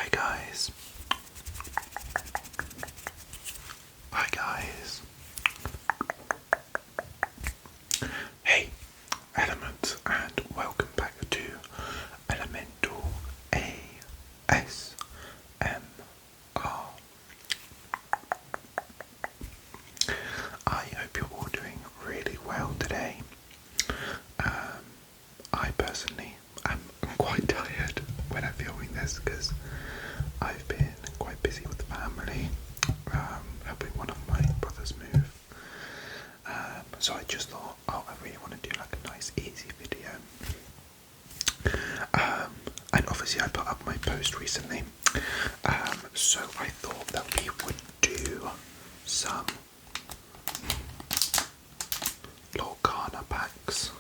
Hi guys. Hi guys. Hey, Elements, and welcome back to Elemental ASMR. I hope you're all doing really well today. I personally am quite tired when I'm filming this because I've been quite busy with the family, helping one of my brothers move. So I just thought, I really want to do like a nice easy video. And obviously I put up my post recently. So I thought that we would do some Lorcana packs.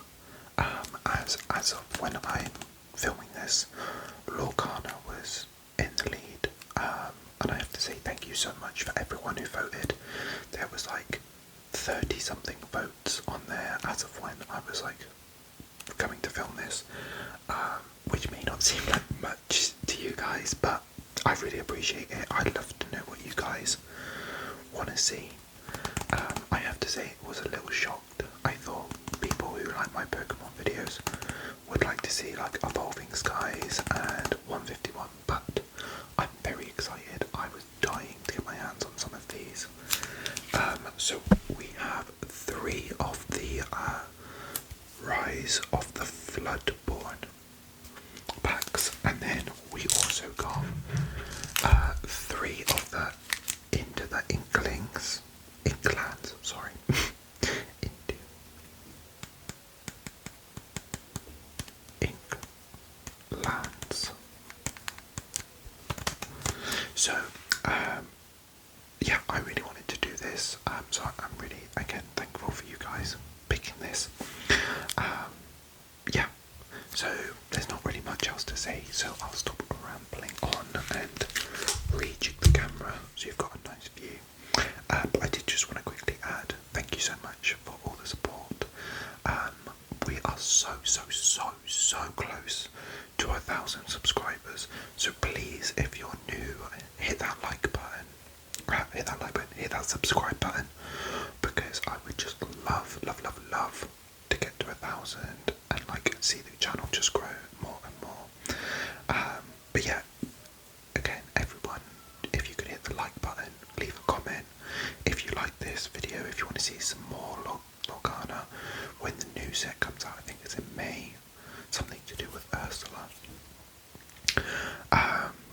As of when I'm filming this, Lorcana was in the lead. And I have to say thank you so much for everyone who voted. There was like 30 something votes on there as of when I was like coming to film this, which may not seem like much to you guys, but I really appreciate it. I'd love to know what you guys want to see. I have to say it was a little shocked. I thought people who like my Pokemon videos would like to see like Evolving Skies and 151, but I'm very excited. I was dying to get my hands on some of these. So we have 3 of the Rise of the Floodborn packs, and then we also got 3 of the Into the Inklands, sorry. Into Inklands. So, yeah, I really wanted to do this, so I'm really, again, thankful for you guys picking this. Yeah, so there's not really much else to say, so I'll stop rambling on and rejig the camera so you've got a nice view. But I did just want to quickly add, thank you so much for all the support. We are so close to 1,000 subscribers, so please, if you're new, hit that like button, hit that subscribe button, because I would just love to get to 1,000 and like see the channel just grow more and more. But yeah, again, everyone, if you could hit the like button, leave a comment if you like this video, if you want to see some more Lorcana when the new set comes out. I think it's in May, something to do with Ursula.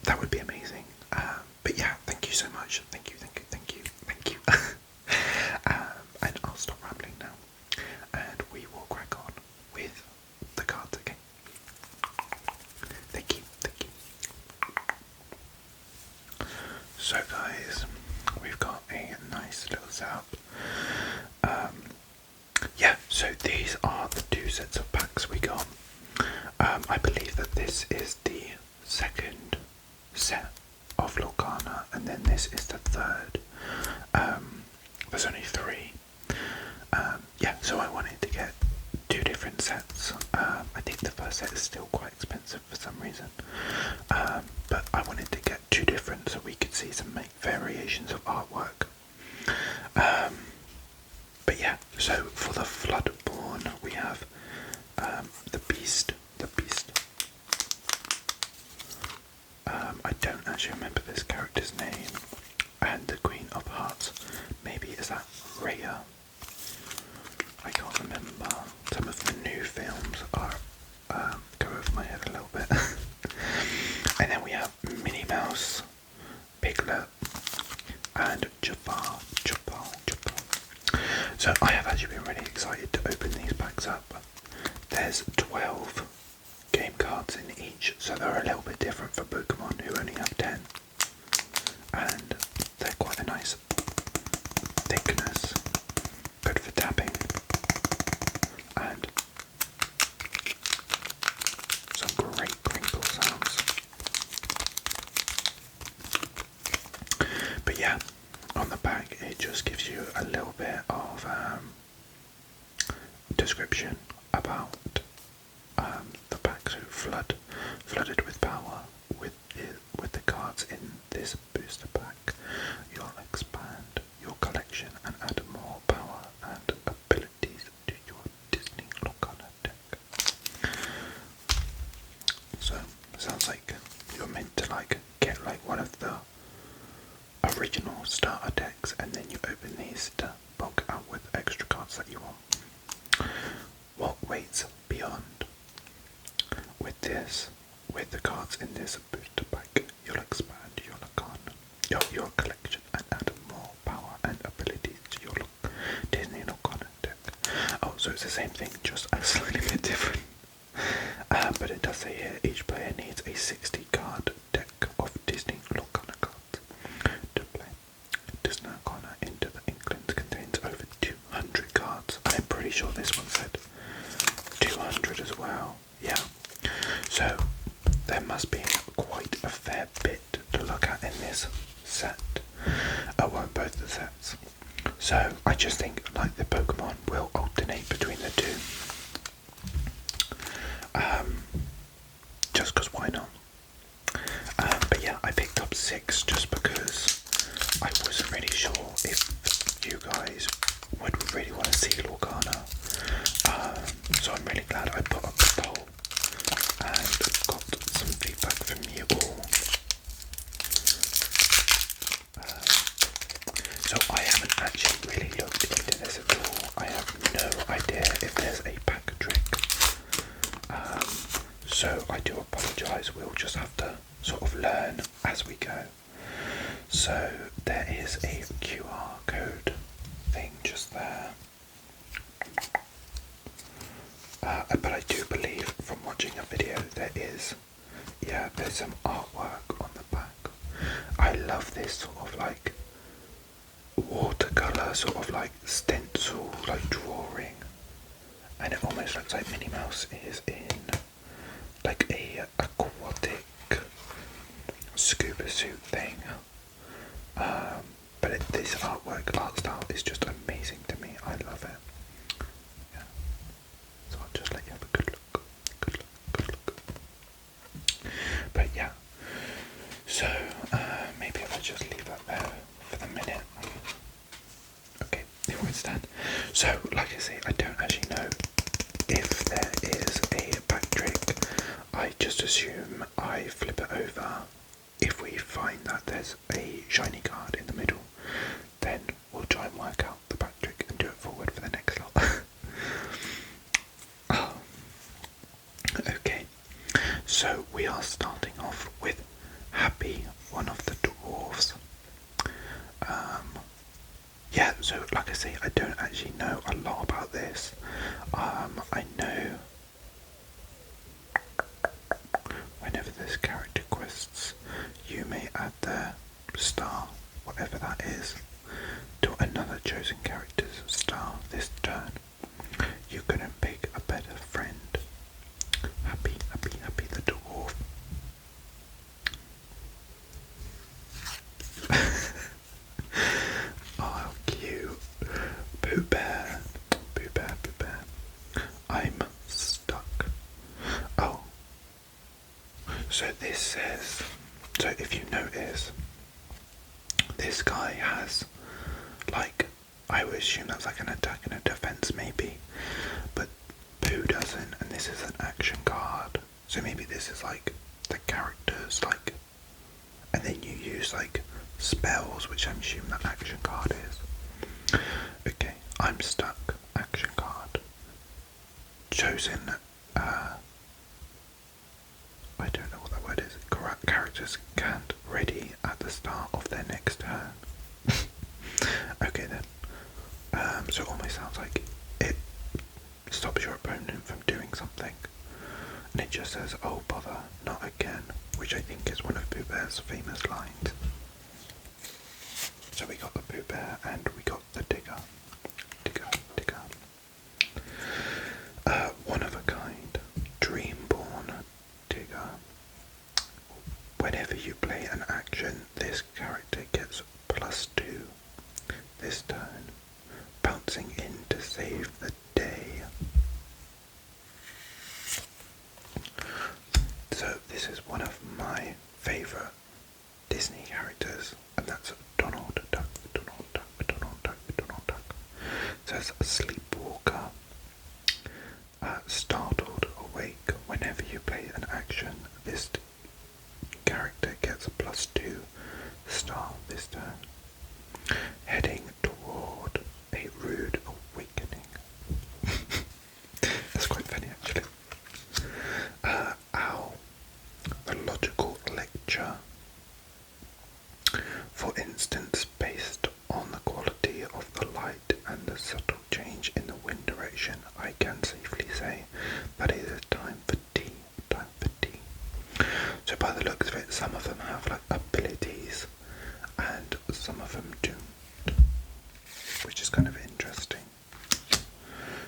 That would be amazing. But yeah, thank you so much. Thank you. And I'll stop rambling now, and we will crack on with the cards again. Thank you. So guys, we've got a nice little setup. Yeah, so these are the 2 sets of packs we got. I believe that this is the second set of Lorcana, and then this is the third. There's only 3. Yeah, so I wanted to get 2 different sets. I think the first set is still quite expensive for some reason, but I wanted to get 2 different so we could see some variations of artwork. But yeah, so for the Floodborn we have the Beast. I don't actually remember this character's name. And the Queen of Hearts. Maybe is that Rhea? I can't remember. Some of the new films are go over my head a little bit. And then we have Minnie Mouse, Piglet, and Jafar. So I have actually been really excited to open these packs up. There's 12 game cards in each, so they're a little bit different for Pokemon who only have 10. And they're quite a nice thickness, good for tapping, and some great crinkle sounds. But yeah, on the back it just gives you a little bit of description about the pack. So flooded with power, with the cards in this booster pack, you'll expand your collection and add more power and abilities to your Disney Lorcana deck. So, sounds like you're meant to get one of the original starter decks, and then you open these to bulk out with extra cards that you want. What waits beyond? With the cards in this booster pack, you'll expand your Lorcana, your collection, and add more power and abilities to your Disney Lorcana deck. Oh, so it's the same thing, just a slightly bit different. But it does say here, each player needs a 60 card deck of Disney Lorcana cards to play. Disney Lorcana Into the Inklands contains over 200 cards. I'm pretty sure this one said 200 as well. Yeah. So there must be quite a fair bit to look at in this set. Well, both the sets. So I just think the Pokemon will alternate between the two. Just because why not? But yeah, I picked up 6 just because I wasn't really sure if you guys would really want to see Lorcana. So I'm really glad I put up the poll and got some feedback from you all. So I haven't actually really looked into this at all. I have no idea if there's a pack trick. So I do apologise, we'll just have to sort of learn as we go. So there is a QR code thing just there. But I do believe from watching a video there's some artwork on the back. I love this sort of watercolour, sort of stencil, drawing. And it almost looks like Minnie Mouse is in a aquatic scuba suit thing. But this art style is just amazing to me. I love it. Yeah. So I'll just let you have a good look. But yeah. So maybe I'll just leave that there for the minute. Okay, it won't stand. So like I say, I don't actually know if there is a back trick. I just assume I flip it over. If we find that there's a shiny card in the middle, then we'll try and work out the back trick and do it forward for the next lot. Okay, so we are starting off with Happy, one of the dwarves. Yeah, so like I say, I don't actually know a lot about this. I know whenever there's character quests, you may add their star, whatever that is, to another chosen character's star this turn. You couldn't pick a better friend. Happy the dwarf. Oh, how cute. Pooh Bear. I'm stuck. Oh. So this says, so if you notice, this guy has, I would assume that's an attack and a defense maybe, but Pooh doesn't, and this is an action card. So maybe this is the characters, and then you use spells, which I'm assuming that action card is. Okay, I'm stuck. Action card. Chosen, I don't know what that word is. Characters can't ready at the start of their next turn. Okay then. So it almost sounds like it stops your opponent from doing something. And it just says, oh bother, not again, which I think is one of Pooh Bear's famous lines. So we got the Pooh Bear and we got the Digger. One of a kind, Dreamborn Digger. Whenever you play an action, this character gets +2 this turn, bouncing in to save the day. So this is one of my favourite play an action, this character gets a +2 star this turn. Heading toward a rude awakening. That's quite funny actually. Owl. The logical lecture. For instance, based on the quality of the light and the subtle change in the wind direction, I can safely say that it is time for tea. Time for tea. So by the looks of it, some of them have like abilities and some of them don't, which is kind of interesting.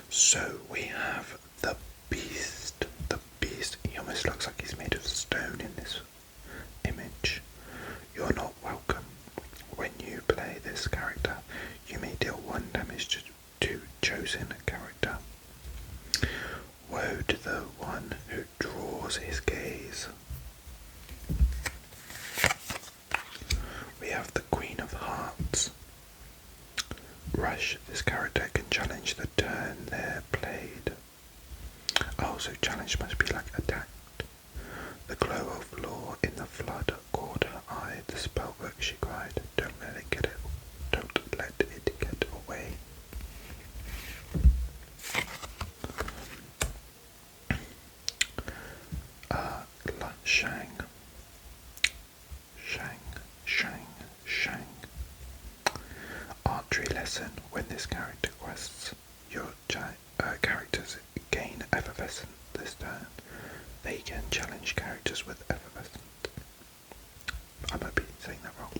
So we have the beast. The beast, he almost looks like he's made of stone in this image. You're not welcome. When you play this character, you may deal 1 damage to chosen character. Woe to the one who draws his gaze. We have the Queen of Hearts. Rush. This character can challenge the turn they're played. Oh, so challenge must be like attacked. The glow of law in the flood caught her eye. The spell work, she cried. Don't let it get away. Shang. Archery lesson. When this character quests, your characters gain effervescent this turn. They can challenge characters with effervescent. I might be saying that wrong.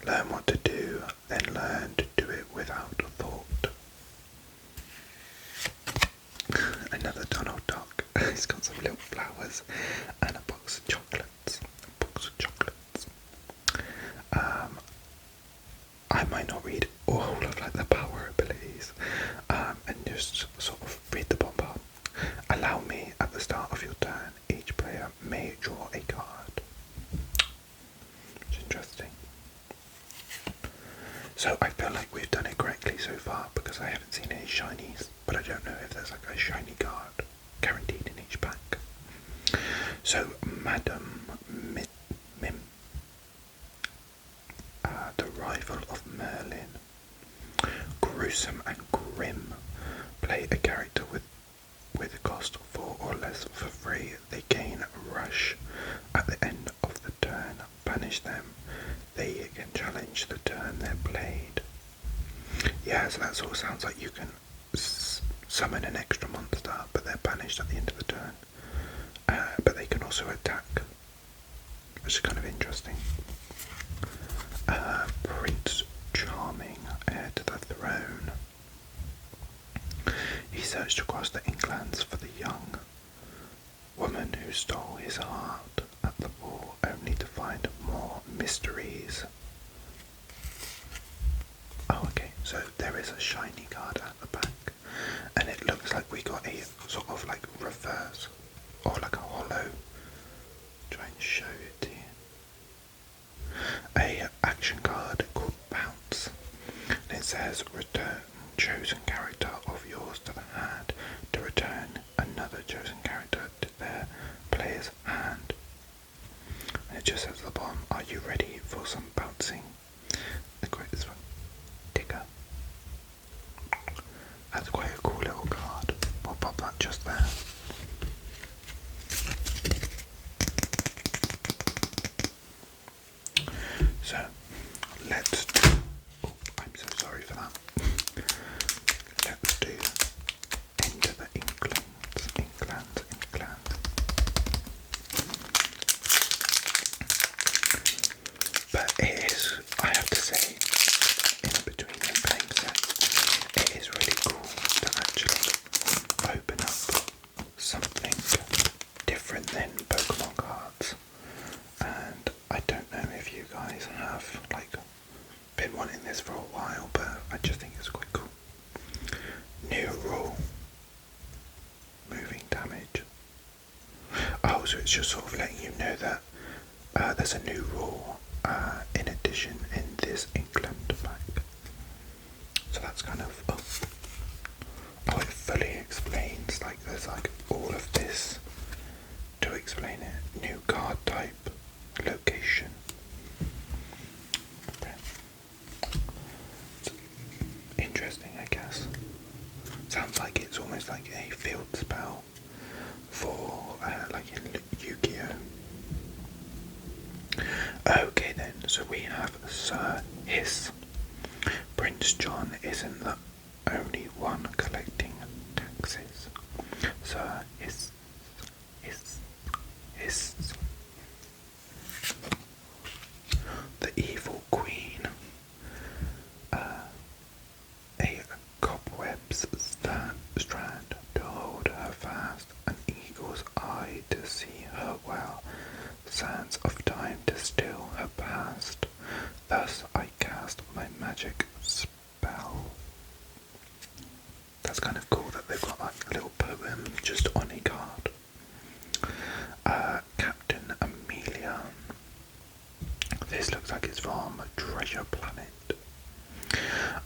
Learn what to do, then learn to do it without thought. Another Donald Duck. He's got some little flowers and a box of chocolates. I might not read all of like the power abilities, and just sort of read the bomb. Allow me at the start of your turn. Each player may draw a card. It's interesting. So I feel like we've done it correctly so far because I haven't seen any shinies, but I don't know if there's like a shiny card guaranteed in each pack. So Madam Mim, the rival of Merlin. Gruesome and grim. Play a character with a cost 4 or less for free. They gain rush at the end of the turn. Banish them. They can challenge the turn they're played. Yeah, so that sort of sounds like you can summon an extra monster, but they're banished at the end of the turn. But they can also attack, which is kind of interesting. Prince Charming, heir to the throne. He searched across the Inklands for the young woman who stole his heart at the ball, only to find more mysteries. Oh, okay, so there is a shiny card at the back, and it looks like we got a sort of like reverse, or like a hollow. Try and show it to you. A action card called Bounce, and it says return chosen character of yours to the hand to return another chosen character to their player's hand. And it just says at the bottom, are you ready for some bouncing? The quote is from Digger. That's quite a cool little card. I'll pop that just there. So, let's do... Oh, I'm so sorry for that. Let's do Enter the Inklands. But it is, I have to say, in between the playing sets, it is really cool to actually open up something different than Pokemon cards. And I don't know if you guys have like been wanting this for a while, but I just think it's quite cool. New rule. Moving damage. Oh, so it's just sort of letting you know that there's a new rule in addition in this Inkland pack. So that's kind of oh, it fully explains, like there's like all of this to explain it. New card type, location. Okay. Interesting, I guess. Sounds like it's almost like a field spell for like in Yu-Gi-Oh. Okay then, so we have Sir Hiss. Prince John isn't the only one collecting taxes. Sir Hiss. The evil queen. A cobweb's strand to hold her fast, an eagle's eye to see her well, sands of time to still her past. Thus I cast my magic spell. That's kind of cool that they've got like a little poem just on a card. Captain Amelia. This looks like it's from Treasure Planet.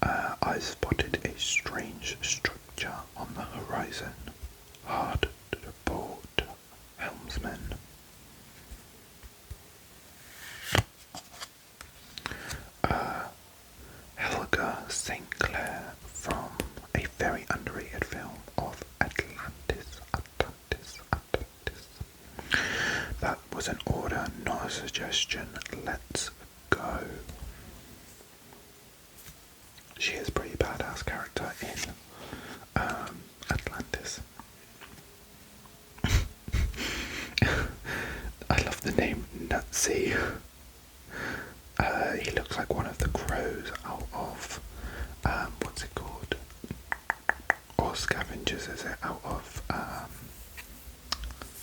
I spotted a strange structure on the horizon. Hard to board, helmsman. Helga St. Clair from a very underrated film of Atlantis. That was an order, not a suggestion. Let's go. She is a pretty badass character in Atlantis. I love the name Nutsy. He looks like one of the crows out of what's it called? Or Scavengers, is it? Out of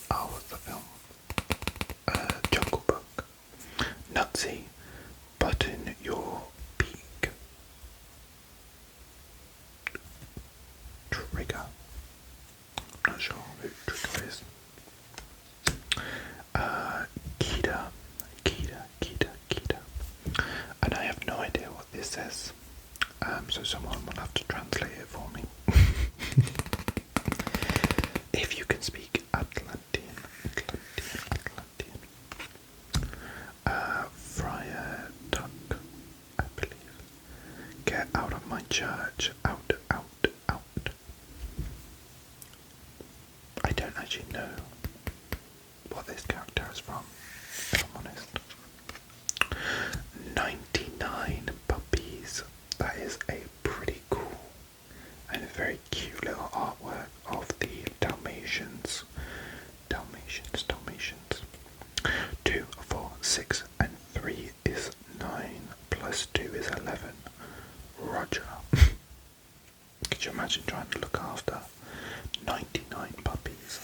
what's the film? Jungle Book. Nutsy, button your beak. Trigger. I'm not sure who Trigger is. Kita. And I have no idea what this says. So someone will have to translate it for me. If you can speak Atlantean. Friar Tuck, I believe. Get out of my church. Out. I don't actually know what this character is from, if I'm honest. 99 puppies. That is a pretty cool and a very cute little artwork of the Dalmatians. 2, 4, 6 and 3 is 9 plus 2 is 11. Roger. Could you imagine trying to look after 99 puppies?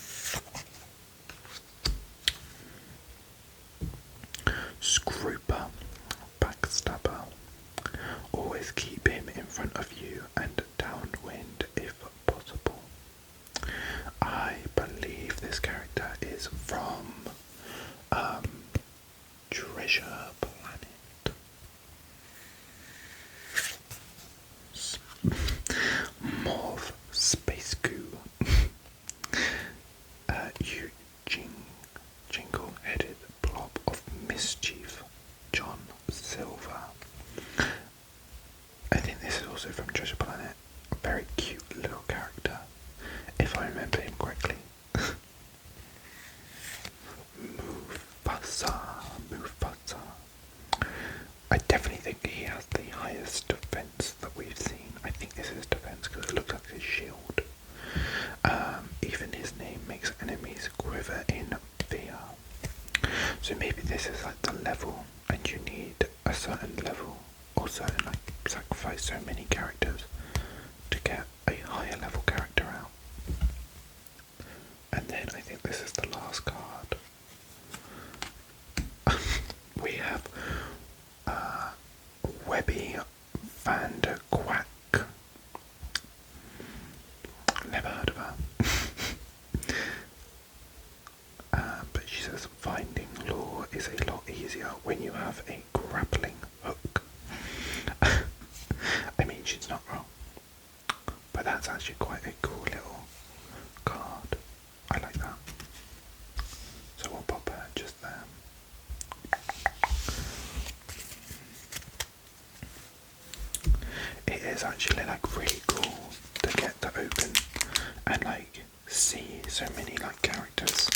Scrooper, backstabber. Always keep him in front of you and downwind if possible. I believe this character is from Treasure Planet. Morph Space Goo. You jingle-headed blob of mischief, John Silver. I think this is also from Treasure Planet. A very cute little character, if I remember him correctly. Mufasa. I definitely think he has the highest defense that we've seen. I think this is defense because it looks like his shield. Even his name makes enemies quiver in fear. So maybe this is like the level, and you need a certain level or certain like sacrifice so many characters to get a higher level character out. And then I think this is the last card. We have Webby Van der Quack. Never heard of her. But she says finding lore is a lot easier when you have a grappling hook. I mean, she's not wrong. But that's actually quite a cool little card. I like that. So is actually like really cool to get to open and like see so many like characters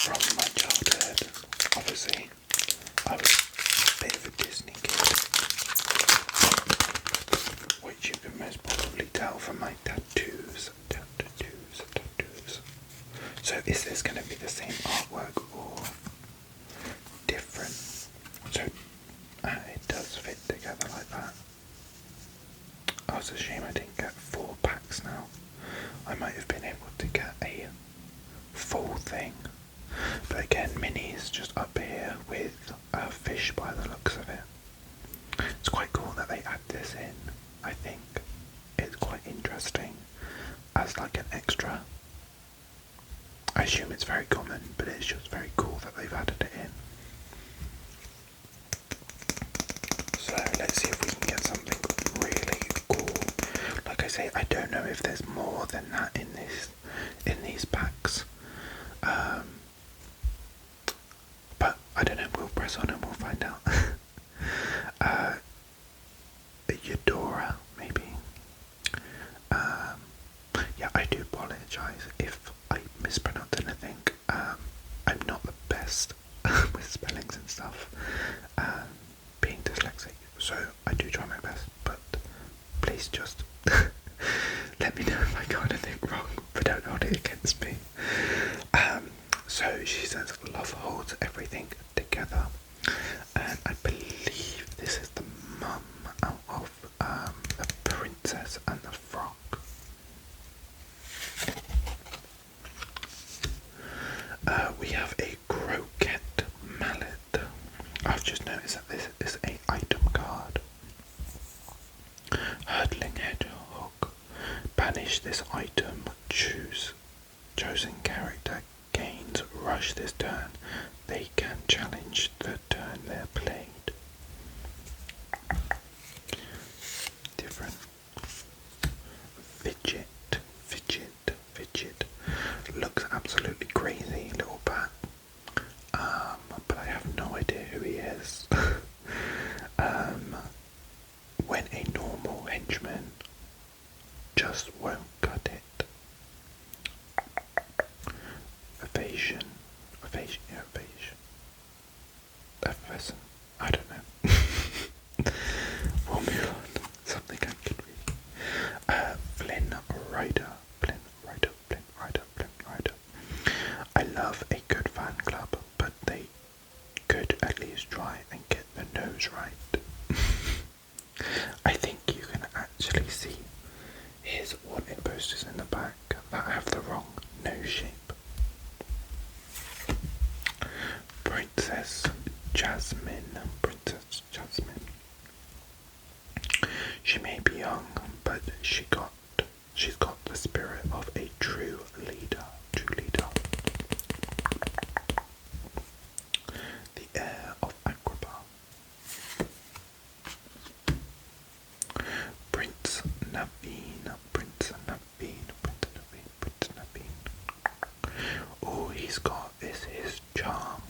from my childhood. Obviously, I was a bit of a Disney kid, which you can most probably tell from my tattoos. So is this going to be the same artwork or different? So it does fit together like that. Oh, it's a shame I didn't get 4 packs now. I might have been able to get a full thing. But again, Minnie's just up here with a fish by the looks of it. It's quite cool that they add this in. I think it's quite interesting as like an extra. I assume it's very common, but it's just very cool that they've added it in. So let's see if we can get something really cool. Like I say, I don't know if there's more than that in these packs. But I don't know, we'll press on and we'll find out. Eudora, maybe. Yeah, I do apologise if I mispronounce anything. I'm not the best with spellings and stuff, being dyslexic, so I do try my best, but please just let me know if I got anything wrong, but don't hold it against me. So she says love holds everything together, and I believe this is the mum out of the Princess and the Frog. We have a croquette mallet. I've just noticed that this is an item card. Hurdling hedgehog. Banish this item. Chosen character gains rush this turn. They can challenge the turn they're played. Different. Fidget. Looks absolutely crazy, little bat. But I have no idea who he is. When a normal henchman just won't cut it. Evasion. Effervescent. I don't know. We'll move on. Something I can read. Flynn Rider. I love a good fan club, but they could at least try and get the nose right. I think you can actually see his wanted posters in the back that have the wrong nose shape. Princess Jasmine. She may be young, but she's got the spirit of a true leader. The heir of Agrabah. Prince Naveen. All he's got is his charm.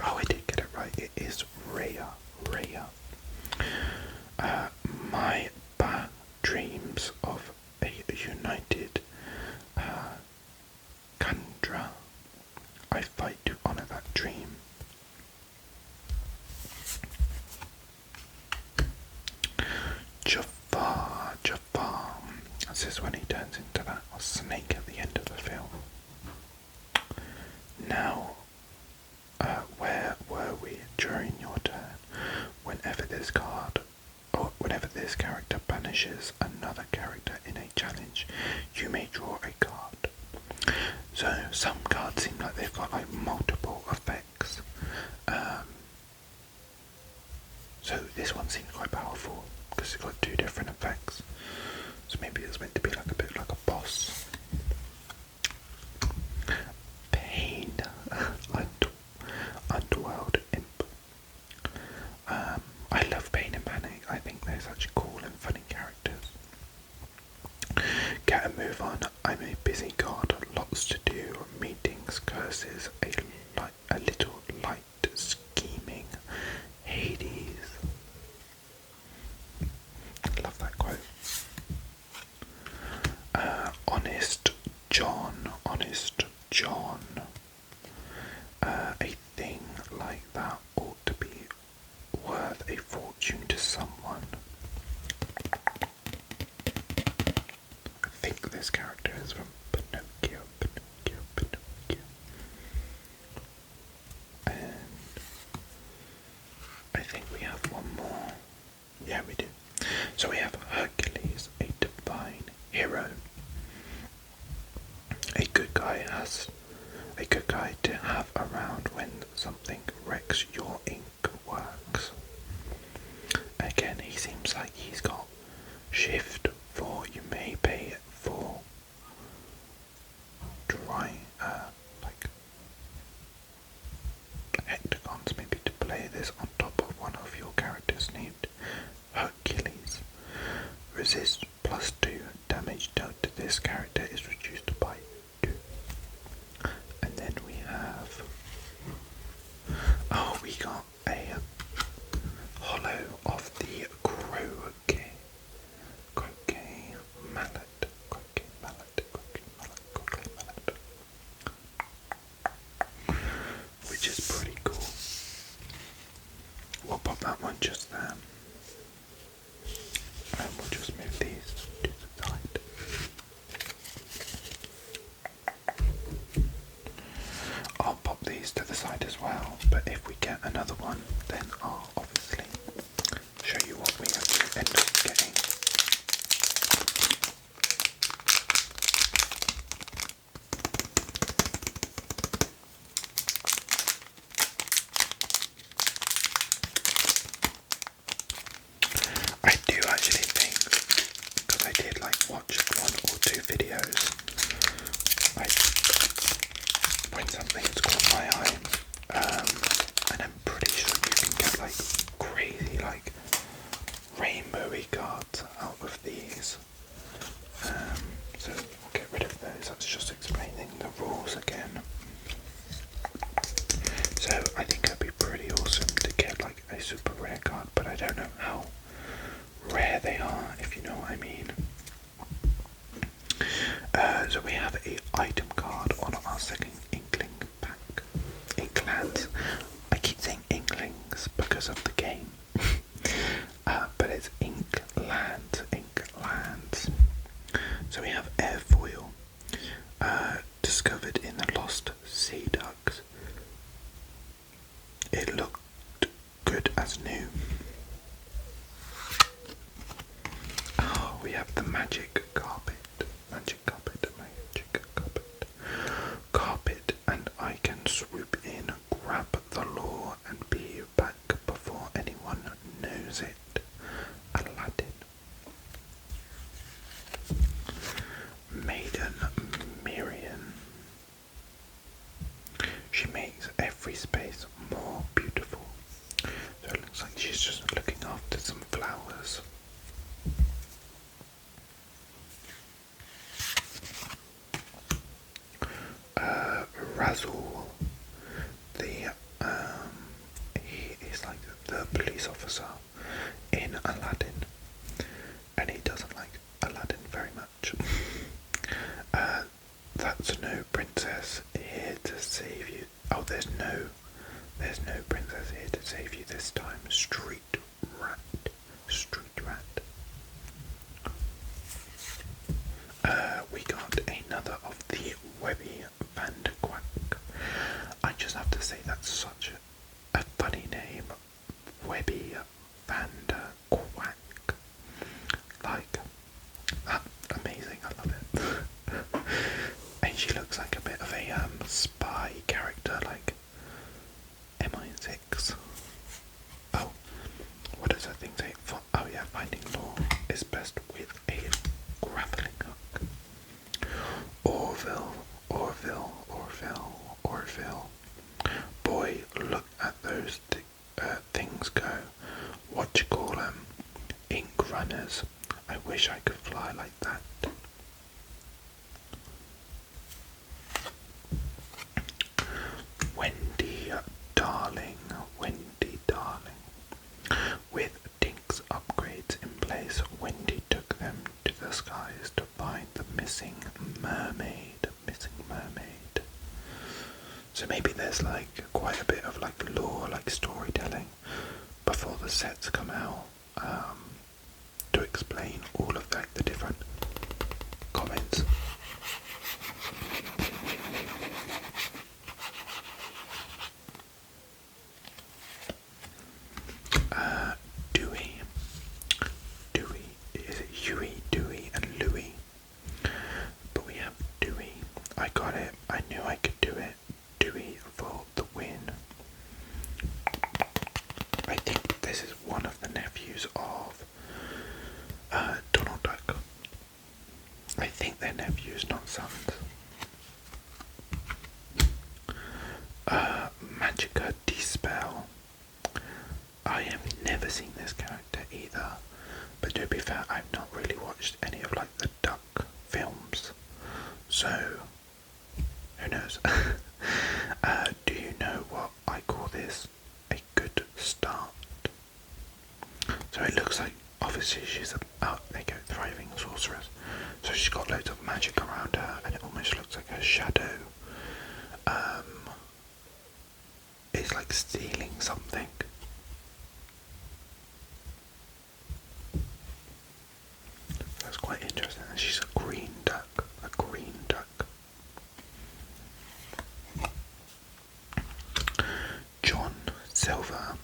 Oh, I did get it right. It is Rhea. My bad dreams of a united Kandra. I fight to honor that dream. Jafar. This is when he turns into that snake at the end of the film. Now, where were we during your turn? Whenever this character banishes another character in a challenge, you may draw a card. So some cards seem like they've got like multiple effects. So this one seems quite powerful because it's got 2 different effects. So maybe it's meant to be like a bit like a boss. Pain. Underworld Imp. I love Pain and Panic. I think they're such cool and funny characters. Get a move on. I'm a busy god. Lots to do. Meetings, curses, a little light scheming. Hades a good guy to have around when something wrecks your ink works. Again, he seems like he's got shift for you may pay it for drawing like hectagons, maybe to play this on top of one of your characters named Hercules. Resist +2 damage dealt to this character is reduced by 2. And then we have, we got a hollow of the croquet mallet, which is pretty cool. We'll pop that one just there, and we'll just move these to the side. I'll pop these to the side as well, but if we get another one, then I'll obviously show you what we actually end up getting. I do actually think, because I did like watch 1 or 2 videos, like when something's caught my eye, and I'm pretty sure you can get like crazy like rainbowy cards out of these. So we'll get rid of those. That's just explaining the rules again. So I think it'd be pretty awesome to get like a super rare card, but I don't know how rare they are, if you know what I mean. So we have a item card on our second Inkling pack. Inklands. I keep saying Inklings because of the game. But it's Inklands. So we have airfoil. Discovered in the Lost Sea Ducks. It looked good as new. We have the magic carpet. Carpet, and I can swoop in, grab the lore, and be back before anyone knows it. Aladdin. Maiden Miriam. She makes every space more beautiful. So it looks like she's just looking after some flowers. Razzle, he is like the police officer in Aladdin, and he doesn't like Aladdin very much. That's no princess here to save you. Oh, there's no princess here to save you this time. Street rat. We got another of the Webby Vanderquack. I just have to say that's such a funny name. Webby Vanderquack. Like, amazing, I love it. And she looks like a bit of a spy character, like MI6. Oh, what does that thing say? Oh yeah, finding lore is best with a grappling hook. Orville. Boy, look at those things go. What you call them? Ink runners. I wish I could fly like that. Wendy darling. With Dink's upgrades in place, Wendy took them to the skies to find the missing mermaid. So maybe there's like quite a bit of like lore, like storytelling before the sets come out, to explain all of like the different comments. Dewey, and Louie. But we have Dewey. I I got it. I knew I could do it. Dewey for the win. I think this is one of the nephews of Donald Duck. I think they're nephews, not sons. Magica Dispel. I have never seen this character either, but to be fair, I've not really watched any of like the Duck films, so who knows? Do you know what I call this? A good start. So it looks like obviously she's there you go, thriving sorceress. So she's got loads of magic around her, and it almost looks like her shadow is like stealing something. That's quite interesting. And she's a green duck. A green duck. John Silver.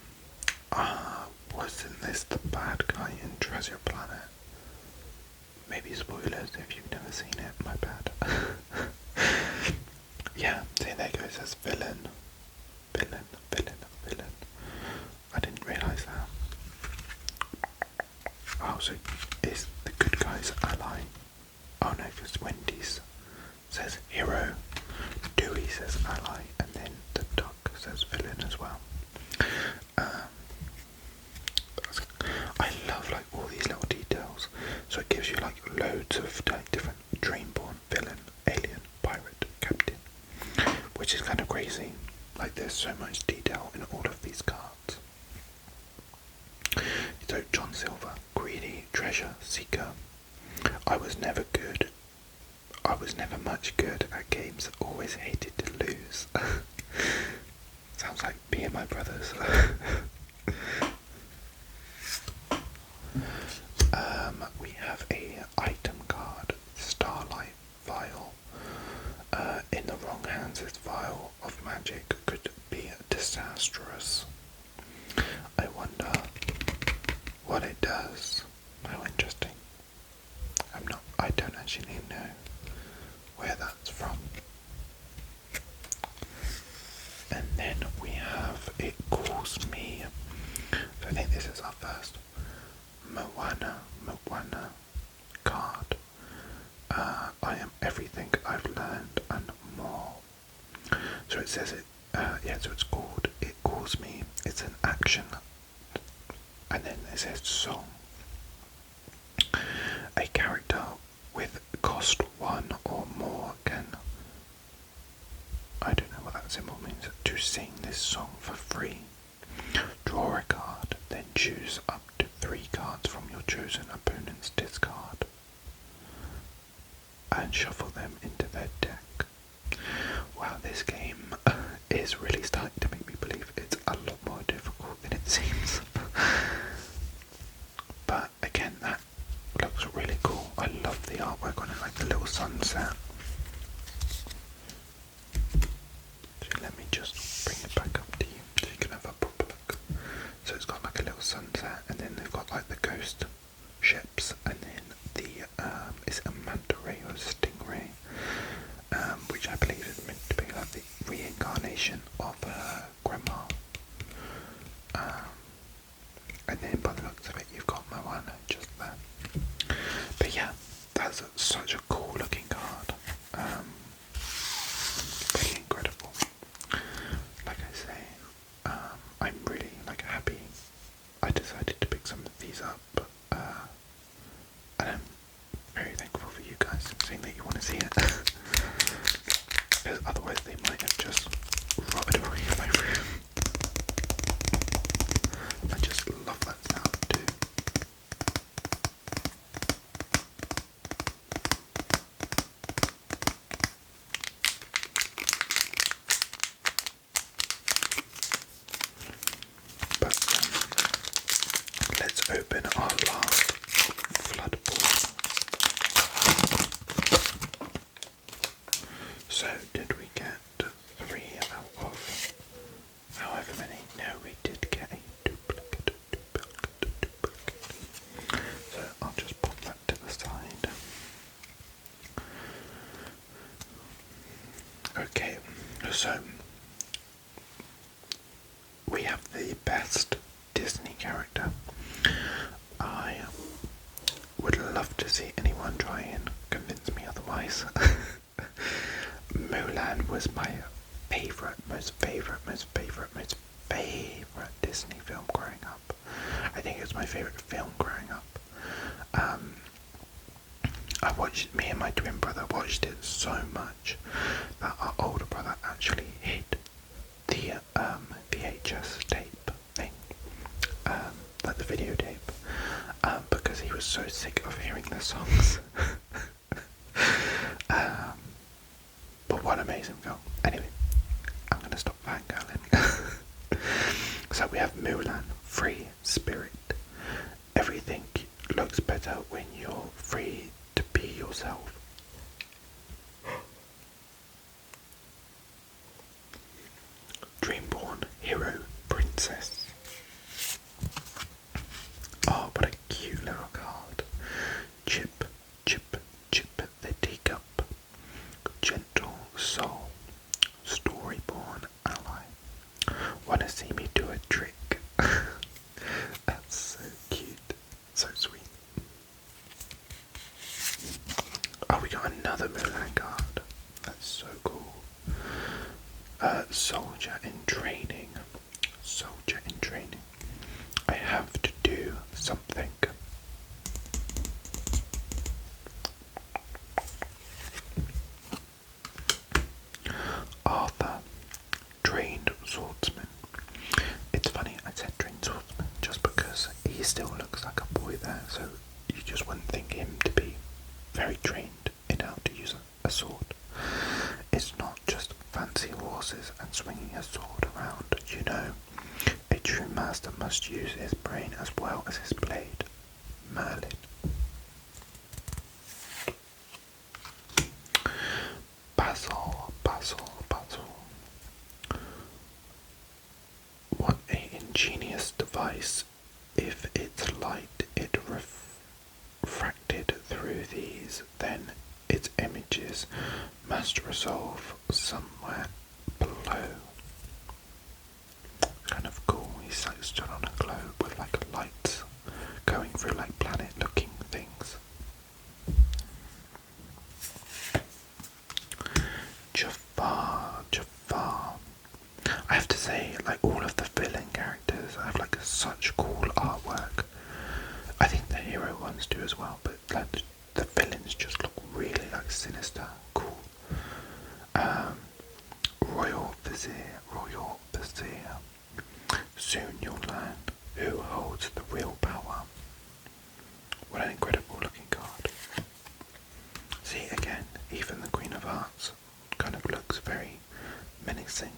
Wasn't this the bad guy in Treasure Planet? Maybe spoilers if you've never seen it, my bad. Yeah, see there goes as villain. Villain. I didn't realise that. Oh, so is the good guy's ally? Oh no, because Wendy's says hero, Dewey says ally, and then the duck says villain as well. I love like all these little details. So it gives you like loads of like different Dreamborn, villain, alien, pirate, captain, which is kind of crazy. Like there's so much detail in all of these cards. So John Silver, greedy, treasure seeker. I was never much good at games. Always hated to lose. Sounds like me and my brothers. We have a item card, Starlight Vial. In the wrong hands, this vial of magic could be disastrous. I wonder what it does. How interesting. I don't actually know where that's from. And then we have It Calls Me. So I think this is our first Moana card. I am everything I've learned and more. So it says it, so it's called It Calls Me. It's an action. And then it says song. A character with cost 1 or more can, I don't know what that symbol means, to sing this song for free. Draw a card, then choose up to 3 cards from your chosen opponent's discard and shuffle them into their deck. Wow, this game is really starting to make me believe it's a lot more difficult than it seems. But again, that looks really cool. I love the artwork on it, like the little sunset. So let me just bring it back up to you so you can have a proper look. So it's got like a little sunset, and then they've got like the ghost ships, and then the is a manta ray or a stingray, which I believe is meant to be like the reincarnation of grandma. And then by the looks of it, you've got Moana just there. But yeah, that's such a cool looking card. Pretty incredible. Like I say, I'm really happy I decided to pick some of these up. And I'm very thankful for you guys saying that you want to see it. Because otherwise they might have just rotted away in my room. I just love that sound too. But let's open our last flood ball. So did we get 3 out of however many? No, we did get a duplicate. So I'll just pop that to the side. Okay, so we have the best Disney character. I would love to see anyone try and convince me otherwise. Mulan was my most favourite Disney film growing up. I think it was my favourite film growing up. Me and my twin brother watched it so much that our older brother actually hid the VHS tape thing, like the videotape, because he was so sick of hearing the songs. But what an amazing film. Anyway, I'm going to stop fangirling. So we have Mulan, free spirit. Everything looks better when you're free to be yourself. Dreamborn, hero, princess. Oh, what a cute little card. Chip, chip, chip the teacup. Gentle soul, storyborn ally. Wanna see me do a trick? That's so cute, so sweet. Oh, we got another Mulan card. That's so cool. Soldier in training. Soldier in training. I have to do something. Arthur, trained swordsman. It's funny I said trained swordsman just because he still looks like a boy there, so you just wouldn't think him to be very trained in how to use a sword. It's not just fancy horses and swinging a sword around, you know. A true master must use his brain as well as his blade. Merlin. Basil. What an ingenious device. If its light it refracted through these, then its images must resolve somewhere below. Kind of cool. He's like stood on a globe with like lights going through like planet looking things. Jafar. I have to say, like all of the villain characters have like such cool artwork. I think the hero ones do as well, but like the villains just look really like sinister, cool. Royal Vizier. Soon you'll learn who holds the real power. What an incredible looking card. See, again, even the Queen of Hearts kind of looks very menacing.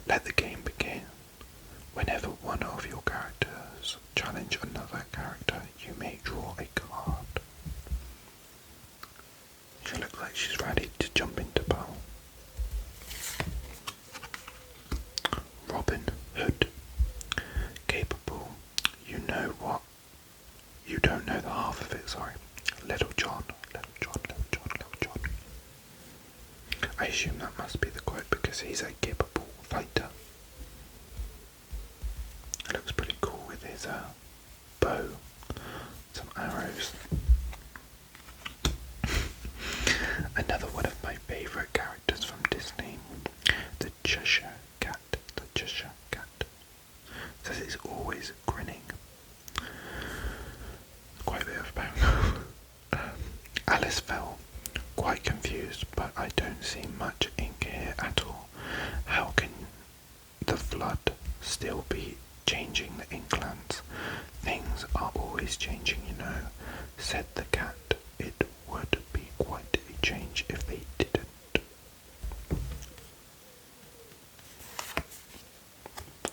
Let the game begin. Whenever one of your characters challenge another character, you may draw a card. She looks like she's ready to jump into battle. Robin Hood. Capable. You know what? You don't know the half of it, sorry. Little John. I assume that must be the quote because he's a capable fighter. It looks pretty cool with his bow, some arrows. Another one of my favourite characters from Disney, the Cheshire Cat. Says he's always grinning. Quite a bit of a paragraph. Alice fell quite confused, but I don't see much ink here at all. How can the flood still be changing the inklands? Things are always changing, you know, said the cat. It would be quite a change if they didn't.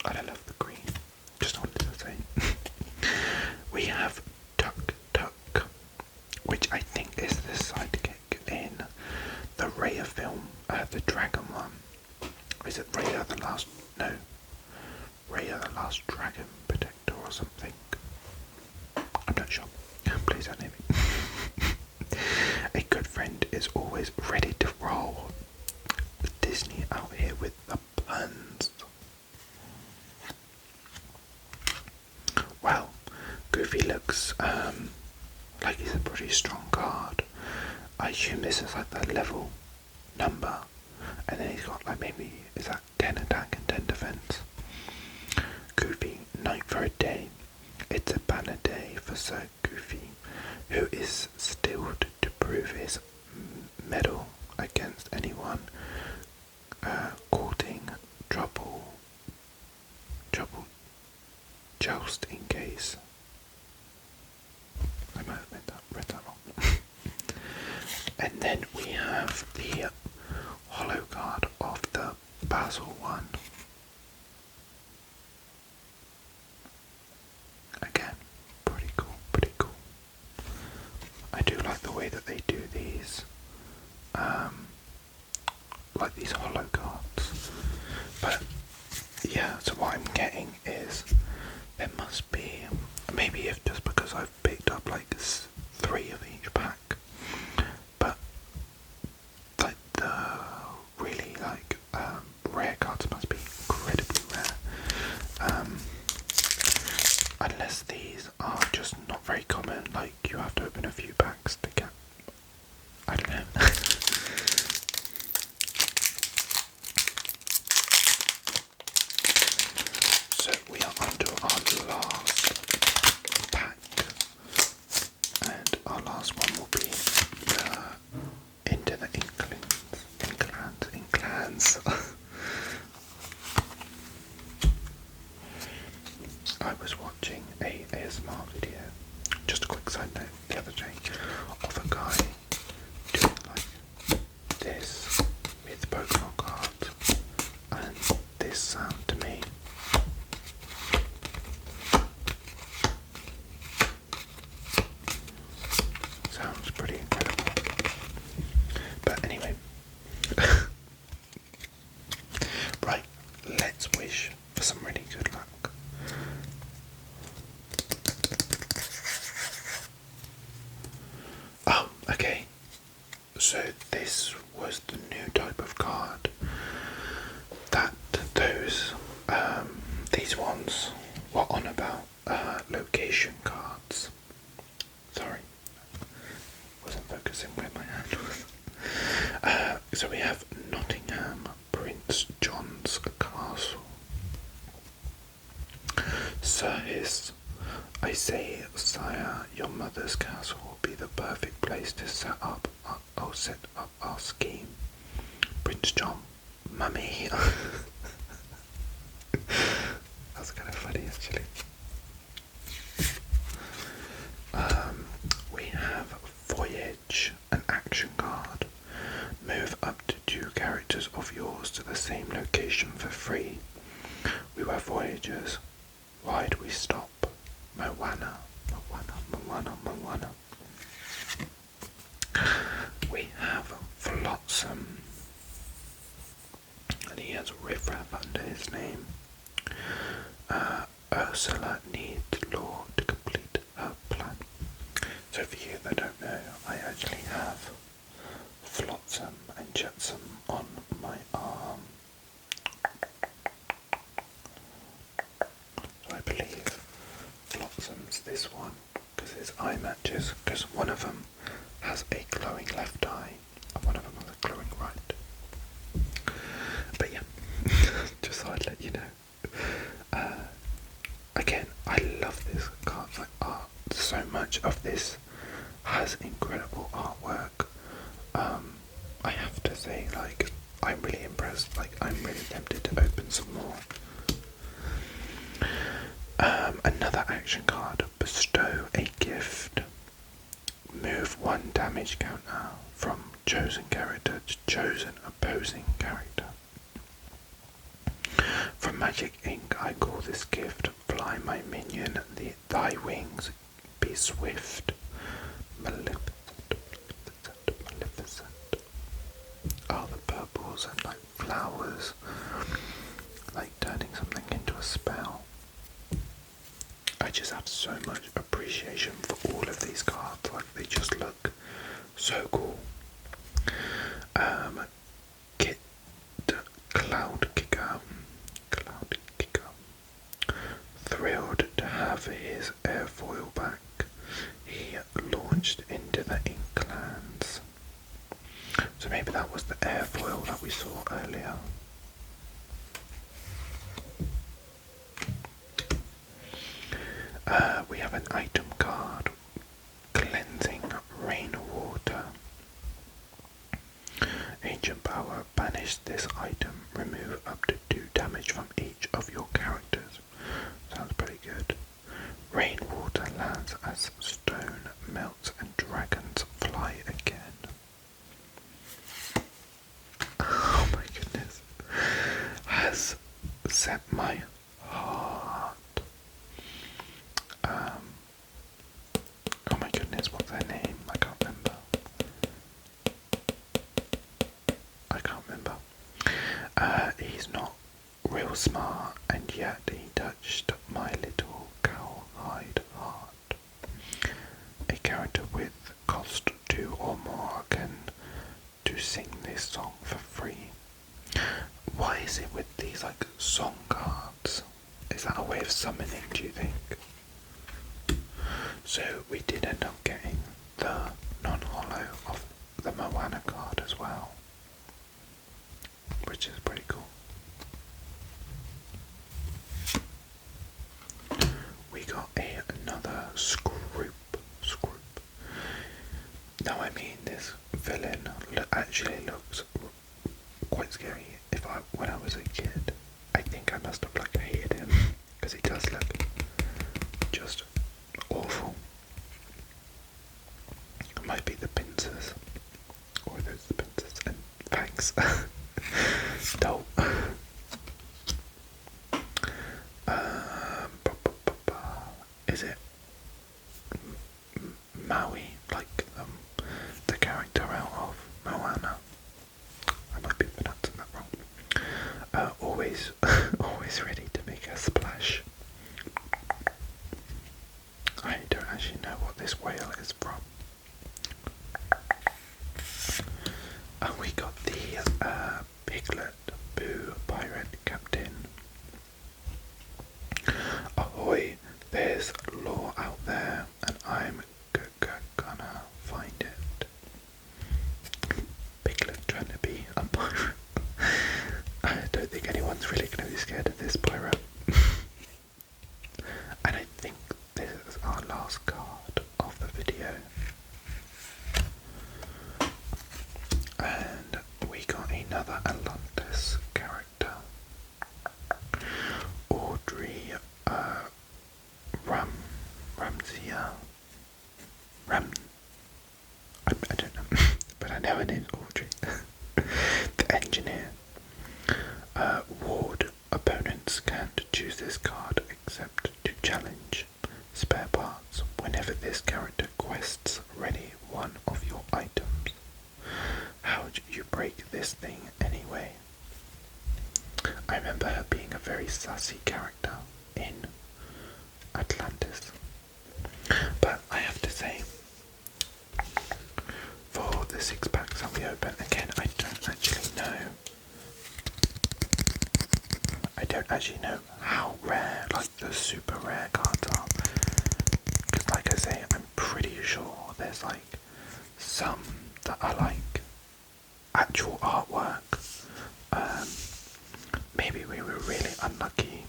I love the green. Just wanted to say. We have Tuk Tuk, which I think is the sidekick in the Raya film, the dragon one. Or is it Raya the Last? No. Raya the Last Dragon Protector or something. I'm not sure. Please don't name me. A good friend is always ready to roll. Disney out here with the puns. Well, Goofy looks like he's a pretty strong card. I assume this is like the level number, and then he's got like maybe, is that 10 attack and 10 defense? Goofy, night for a day. It's a banner day for Sir Goofy, who is stilled to prove his mettle against anyone courting trouble, joust in case. I might have read that wrong. And then we have the hollow card of the Basil one. Again, pretty cool, pretty cool. I do like the way that they do these, like these hollow cards. But yeah, so what I'm getting is there must be, maybe if just because I've picked up like 3 of each pack, but like the really like rare cards must be incredibly rare. Unless these are just not very common, like you have to open a few packs to get, I don't know. So we are onto our last pack, and our last one will be Into the Inklands. I was watching a ASMR video, just a quick side note, the other day, of a guy doing like this with Pokemon cards, and this sound to me sounds pretty incredible. But anyway, right, let's wish for some really good luck. Oh, okay. So this was the new type of card that these ones were on about, location cards. Sorry, wasn't focusing where my hand was. So we have Nottingham, Prince John's Castle. Sir Hiss, I say, sire, your mother's castle will be the perfect place to set up our scheme. Prince John, mummy. That's kind of funny, actually. We have Voyage, an action card. Move up to 2 characters of yours to the same location for free. We were voyagers. Why'd we stop? Moana. We have Flotsam, and he has Riffraff under his name. Ursula needs law to complete her plan. So for you that don't know, I actually have Flotsam and Jetsam on my arm. So I believe Flotsam's this one, because his eye matches, because one of them has a glowing left eye and one of them has a glowing right. But yeah, just thought I'd let you know. Again, I love this card, like art. So much of this has incredible artwork. I have to say, like, I'm really impressed. Like, I'm really tempted to open some more. Another action card, bestow a gift. Move 1 damage counter from chosen character to chosen opposing character. From Magic Ink, I call this gift Fly My Minion, thy wings be swift. Maleficent. Oh, the purples and like flowers, like turning something into a spell. I just have so much appreciation for all of these cards, like they just look so cool. Kit Cloud Kicker. Thrilled to have his airfoil back, he launched into the Inklands. So maybe that was the airfoil that we saw earlier. We have an item card, Cleansing Rainwater. Ancient Power, banish this item, remove up to 2 damage from each of your characters. Sounds pretty good. Rainwater lands as stone melts and dragons fly again. Oh my goodness. Has set my heart. Oh my goodness, what's their name? I can't remember. He's not real smart, and yet he touched my little cowhide heart. A character with cost 2 or more can to sing this song for free. Why is it with these like song cards? Is that a way of summoning, do you think? So we did end up getting the non-holo of the Moana card as well, which is pretty cool. We got another Scroop. Now I mean, this villain actually looks quite scary. When I was a kid, I think I must have like hated him, because he does look just awful. It might be the pincers, or those the pincers and fangs. Dope. Is it Maui, like the character out of Moana? I might be pronouncing that wrong. Always ready to make a splash. I don't actually know what this whale is from. We got the Piglet Boo Pirate Captain. Ahoy, there's lore out there, and I'm gonna find it. Piglet trying to be a pirate. I don't think anyone's really going to be scared of this pirate. And I think this is our last card of the video. And we got another Atlantis character. Audrey I don't know, but I know her name's Audrey. The engineer. Ward. Opponents can't choose this card except to challenge spare parts whenever this character quests ready one of your items. How do you break this thing anyway? I remember her being a very sassy character in Atlantis. But I have to say, for the 6 packs that we open, again, I don't actually know how rare, like, the super rare cards are. Because, like I say, I'm pretty sure there's, like, some that are, like, actual artwork. Maybe we were really unlucky.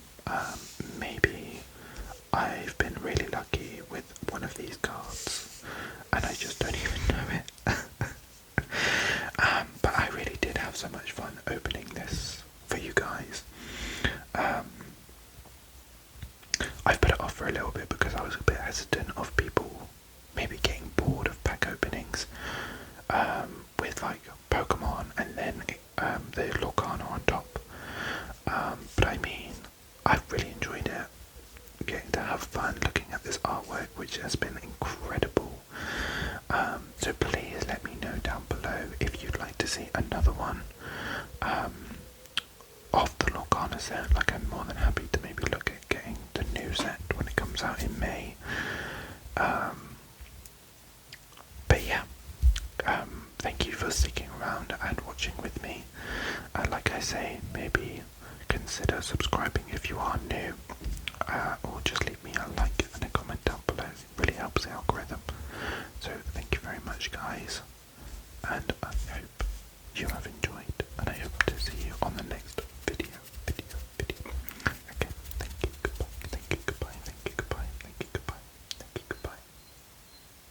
Maybe I've been really lucky with one of these cards, and I just don't even know it. But I really did have so much fun opening this for you guys. I've put it off for a little bit because I was a bit hesitant of people maybe getting bored of pack openings with like Pokemon and then the Lorcana on top. But I mean, I've really enjoyed it, getting to have fun looking at this artwork, which has been incredible. So please let me know down below if you'd like to see another one of the Lorcana set. Like, I'm more than happy to maybe look at getting the new set when it comes out in May. But yeah, thank you for sticking watching with me. Like I say, maybe consider subscribing if you are new, or just leave me a like and a comment down below. It really helps the algorithm. So thank you very much, guys.